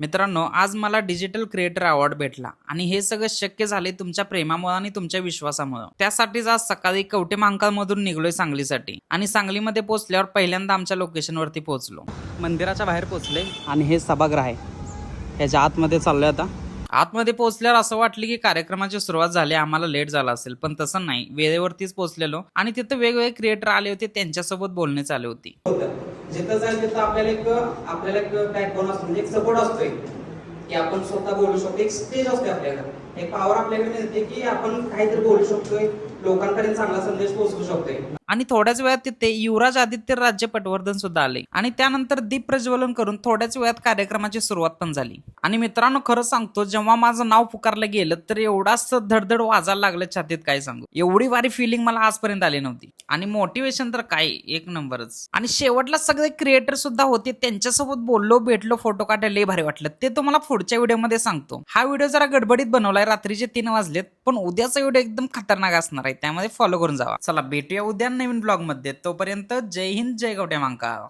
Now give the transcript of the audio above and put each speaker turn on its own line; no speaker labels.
मित्रांनो, आज मला डिजिटल क्रिएटर अवॉर्ड भेटला आणि हे सगळं शक्य झाले तुमच्या प्रेमामुळे आणि तुमच्या विश्वासामुळे. त्यासाठीच आज सकाळी कवठे महांकाळमधून निघलोय सांगलीसाठी आणि सांगलीमध्ये पोहोचल्यावर पहिल्यांदा आमच्या लोकेशनवरती पोहोचलो. मंदिराच्या बाहेर पोहोचले आणि हे सभागृह आहे, ह्याच्या आतमध्ये चाललोय आता. आतमध्ये पोहोचल्यावर असं वाटलं की कार्यक्रमाची सुरुवात झाली, आम्हाला लेट झाला असेल, पण तसं नाही. वेळेवरतीच पोहोचलेलो आणि तिथं वेगवेगळे क्रिएटर आले होते, त्यांच्यासोबत बोलणे चालू होती.
जिथं जाईल तिथं आपल्याला एक बॅकबोन असतो, म्हणजे एक सपोर्ट असतोय की आपण स्वतः बोलू शकतो. एक स्टेज असते आपल्याकडे, एक पॉवर आपल्याकडे मिळते की आपण काहीतरी बोलू शकतोय, लोकांपर्यंत चांगला संदेश पोहोचवू शकतोय.
आणि थोड्याच वेळात तिथे युवराज आदित्य राज्य पटवर्धन सुद्धा आले आणि त्यानंतर दीप प्रज्वलन करून थोड्याच वेळात कार्यक्रमाची सुरुवात पण झाली. आणि मित्रांनो, खरं सांगतो, जेव्हा माझं नाव पुकारलं गेलं तर एवढाच धडधड वाजायला लागलं छातीत, काय सांगू. एवढी भारी फिलिंग मला आजपर्यंत आली नव्हती. आणि मोटिवेशन तर काय एक नंबरच. आणि शेवटला सगळे क्रिएटर सुद्धा होते, त्यांच्यासोबत बोललो, भेटलो, फोटो काढले, लय भारी वाटलं. ते तुम्हाला पुढच्या व्हिडिओमध्ये सांगतो. हा व्हिडिओ जरा गडबडीत बनवलाय, रात्रीचे 3 वाजलेत, पण उद्याचा व्हिडिओ एकदम खतरनाक असणार आहे, त्यामध्ये फॉलो करून जावा. चला भेटूया उद्या नवीन ब्लॉग मध्ये. तोपर्यंत जय हिंद, जय कवठे महांकाळ.